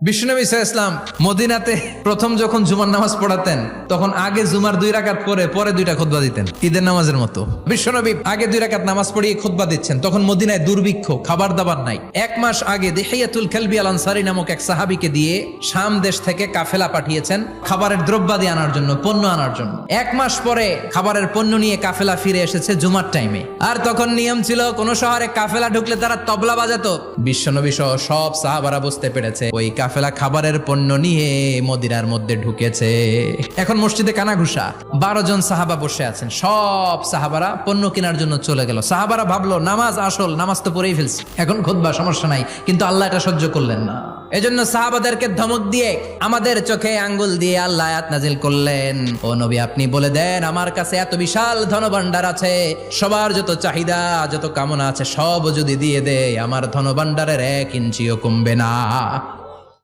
বিশ্বনবী সাল্লাল্লাহু আলাইহি ওয়াসাল্লাম মদিনাতে প্রথম যখন জুমার নামাজ পড়াতেন তখন আগে জুমার 2 রাকাত পরে 2টা খুতবা দিতেন, ঈদের নামাজের মতো। বিশ্বনবী আগে 2 রাকাত নামাজ পড়িয়ে খুতবা দিচ্ছেন, তখন মদিনায় দুর্ভিক্ষ, খাবার দাবার নাই। 1 মাস আগে দিহিয়াতুল কালবি আল আনসারী নামক এক সাহাবীকে দিয়ে শাম দেশ থেকে কাফেলা পাঠিয়েছেন খাবারের দ্রব্যাদি আনার জন্য, পণ্য আনার জন্য। 1 মাস পরে খাবারের পণ্য নিয়ে কাফেলা ফিরে এসেছে জুমার টাইমে। আর তখন নিয়ম ছিল কোন শহরে কাফেলা ঢুকলে তারা তবলা বাজাতো। বিশ্বনবী সহ সব সাহাবারা বুঝতে পেরেছে ওই কাফেলা খাবারের পণ্য নিয়ে মদিনার মধ্যে ঢুকেছে। এখন মসজিদে কানাঘুষা, 12 জন সাহাবা বসে আছেন, সব সাহাবারা পণ্য কেনার জন্য চলে গেল। সাহাবারা ভাবলো নামাজ আসল, নামাজ তো পড়েই ফেলছি, এখন খুতবা সমস্যা নাই, কিন্তু আল্লাহ এটা সহ্য করলেন না। এজন্য সাহাবাদেরকে ধমক দিয়ে আমাদের চোখে আঙ্গুল দিয়ে আল্লাহ আয়াত নাজিল করলেন, ও নবী আপনি বলে দেন আমার কাছে এত বিশাল ধনভাণ্ডার আছে, সবার যত চাহিদা যত কামনা আছে সব যদি দিয়ে দেয় আমার ধনভাণ্ডারের 1 ইঞ্চিও কমবে না।